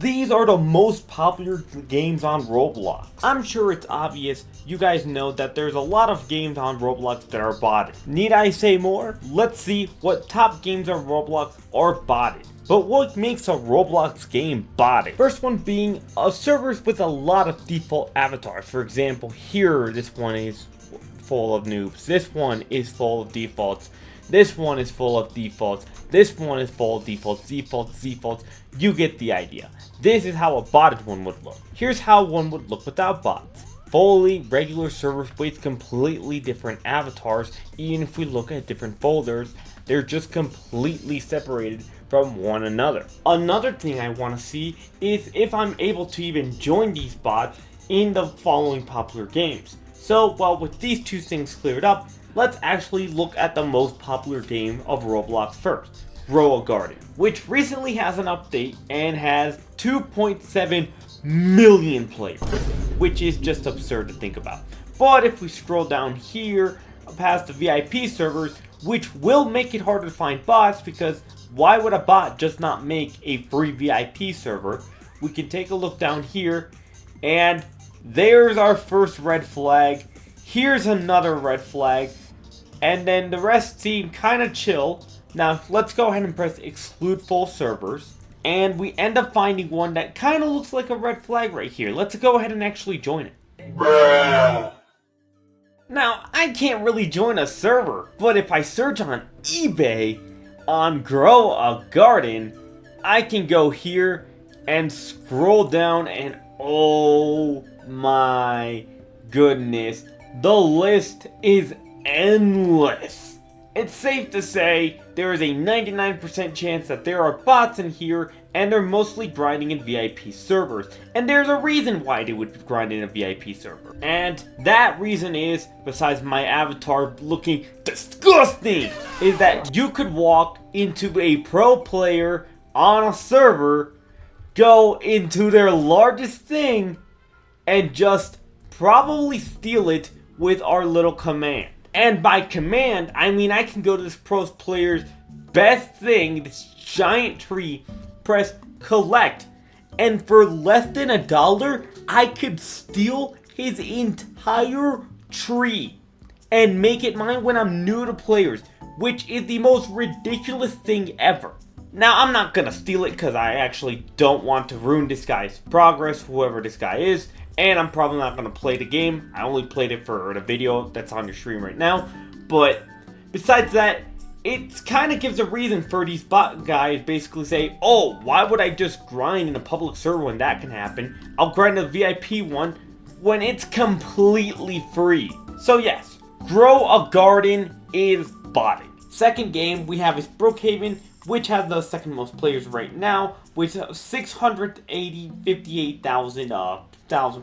These are the most popular games on Roblox. I'm sure it's obvious, you guys know that there's a lot of games on Roblox that are botted. Need I say more? Let's see what top games on Roblox are botted. But what makes a Roblox game botted? First one being servers with a lot of default avatars. For example, here this one is full of noobs. This one is full of defaults. This one is full of defaults. This one is full of defaults. You get the idea. This is how a botted one would look. Here's how one would look without bots. Fully regular servers with completely different avatars. Even if we look at different folders, they're just completely separated from one another. Another thing I want to see is if I'm able to even join these bots in the following popular games. So, well, with these two things cleared up, let's actually look at the most popular game of Roblox first, Grow a Garden, which recently has an update and has 2.7 million players, which is just absurd to think about. But if we scroll down here past the VIP servers, which will make it harder to find bots, because why would a bot just not make a free VIP server? We can take a look down here, and there's our first red flag. Here's another red flag. And then the rest seem kind of chill. Now let's go ahead and press exclude full servers. And we end up finding one that kind of looks like a red flag right here. Let's go ahead and actually join it. Bruh. Now I can't really join a server, but if I search on eBay on Grow a Garden, I can go here and scroll down, and oh my goodness, the list is endless. It's safe to say there is a 99% chance that there are bots in here, and they're mostly grinding in VIP servers. And there's a reason why they would grind in a VIP server. And that reason is, besides my avatar looking disgusting, is that you could walk into a pro player on a server, go into their largest thing, and just probably steal it with our little command. And by command, I mean I can go to this pro player's best thing, this giant tree, press collect, and for less than $1, I could steal his entire tree and make it mine when I'm new to players, which is the most ridiculous thing ever. Now, I'm not gonna steal it because I actually don't want to ruin this guy's progress, whoever this guy is. And I'm probably not going to play the game. I only played it for the video that's on your stream right now. But besides that, it kind of gives a reason for these bot guys basically say, oh, why would I just grind in a public server when that can happen? I'll grind a VIP one when it's completely free. So yes, Grow a Garden is botted. Second game we have is Brook Haven, which has the second most players right now, with 658,000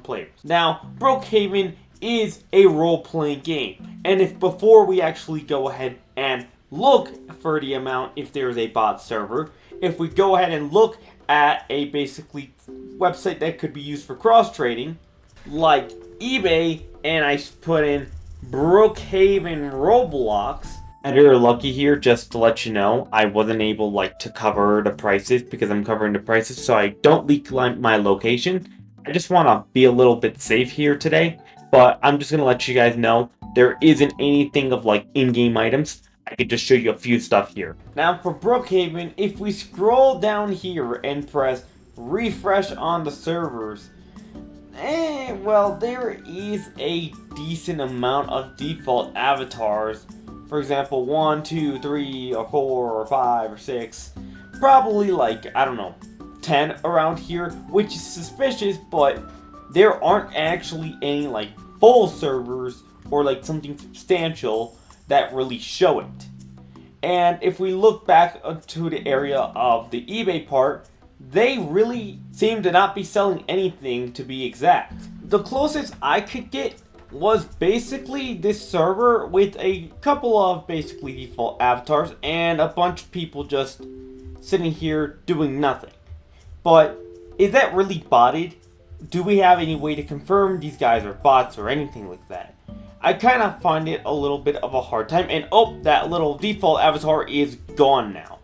players. Now, Brook Haven is a role-playing game, and if before we actually go ahead and look for the amount, if there is a bot server, if we go ahead and look at a basically website that could be used for cross-trading, like eBay, and I put in Brook Haven Roblox, and you're lucky here, just to let you know, I wasn't able to cover the prices because I'm covering the prices so I don't leak my location. I just want to be a little bit safe here today, but I'm just going to let you guys know there isn't anything of in-game items. I could just show you a few stuff here. Now for Brook Haven, if we scroll down here and press refresh on the servers, well, there is a decent amount of default avatars. For example, 1, 2, 3, or 4, or 5, or 6. Probably I don't know, 10 around here, which is suspicious, but there aren't actually any full servers or something substantial that really show it. And if we look back to the area of the eBay part, they really seem to not be selling anything, to be exact. The closest I could get was basically this server with a couple of basically default avatars and a bunch of people just sitting here doing nothing. But is that really botted? Do we have any way to confirm these guys are bots or anything like that? I kind of find it a little bit of a hard time, and oh, that little default avatar is gone now.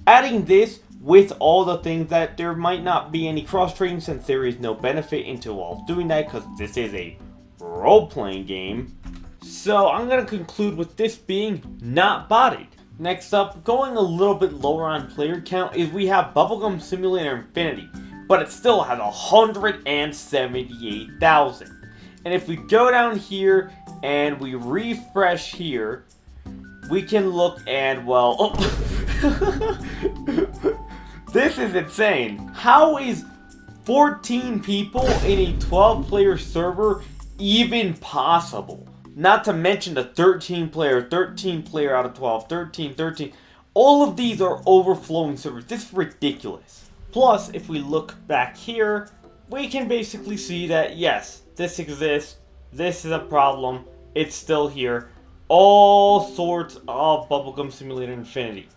Adding this with all the things that there might not be any cross-trading since there is no benefit into all doing that because this is a role-playing game. So I'm going to conclude with this being not botted. Next up, going a little bit lower on player count, is we have Bubblegum Simulator Infinity, but it still has 178,000. And if we go down here and we refresh here, we can look and, well, oh. This is insane. How is 14 people in a 12-player server even possible? Not to mention the 13 player out of 12, 13. All of these are overflowing servers. This is ridiculous. Plus, if we look back here, we can basically see that, yes, this exists. This is a problem. It's still here. All sorts of Bubblegum Simulator Infinity.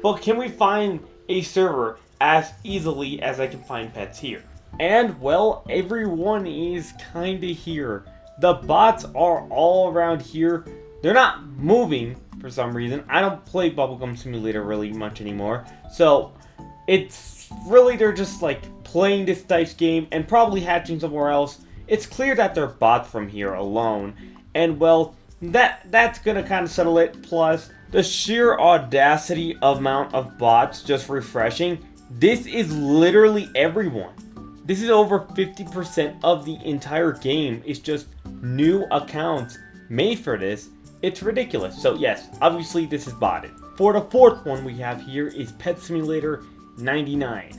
But can we find a server as easily as I can find pets here? And, well, everyone is kinda here. The bots are all around here. They're not moving for some reason. I don't play Bubblegum Simulator really much anymore. So, it's really, they're just like playing this dice game and probably hatching somewhere else. It's clear that they're bots from here alone. And, well, that's gonna kind of settle it. Plus, the sheer audacity amount of bots just refreshing. This is literally everyone. This is over 50% of the entire game. It's just new accounts made for this. It's ridiculous. So yes, obviously this is botted. For the fourth one we have here is Pet Simulator 99.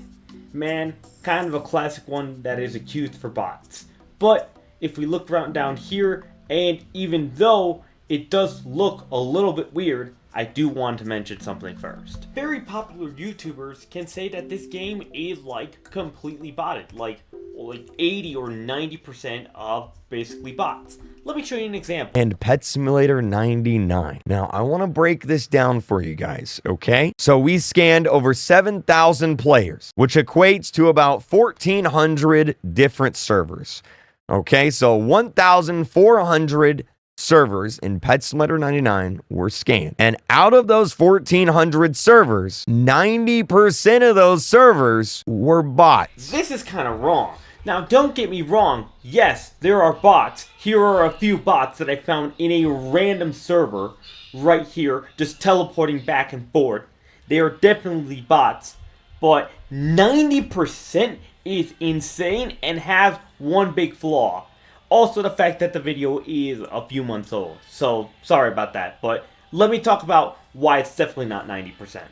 Man, kind of a classic one that is accused for bots. But if we look around down here, and even though it does look a little bit weird, I do want to mention something first. Very popular YouTubers can say that this game is like completely botted, like 80 or 90% of basically bots. Let me show you an example. And Pet Simulator 99. Now, I want to break this down for you guys, okay? So we scanned over 7,000 players, which equates to about 1,400 different servers. Okay, so 1,400 servers in Pet Simulator 99 were scanned. And out of those 1,400 servers, 90% of those servers were bots. This is kind of wrong. Now, don't get me wrong. Yes, there are bots. Here are a few bots that I found in a random server right here, just teleporting back and forth. They are definitely bots, but 90% is insane and has one big flaw. Also, the fact that the video is a few months old. So, sorry about that. But let me talk about why it's definitely not 90%.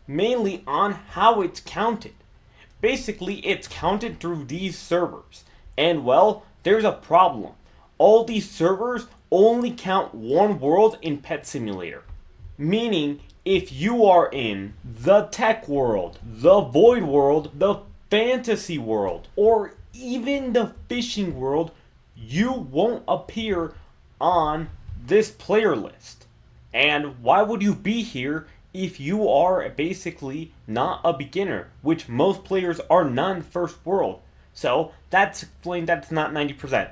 Mainly on how it's counted. Basically, it's counted through these servers. And, well, there's a problem. All these servers only count one world in Pet Simulator. Meaning, if you are in the tech world, the void world, the fantasy world, or even the fishing world, you won't appear on this player list. And why would you be here if you are basically not a beginner, which most players are non-first world? So that's explained that's not 90%.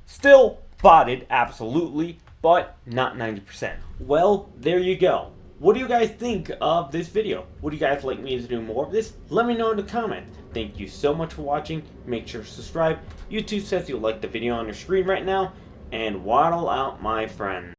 Still botted, absolutely, but not 90%. Well, there you go. What do you guys think of this video? Would you guys like me to do more of this? Let me know in the comments. Thank you so much for watching. Make sure to subscribe. YouTube says you like the video on your screen right now. And waddle out, my friend.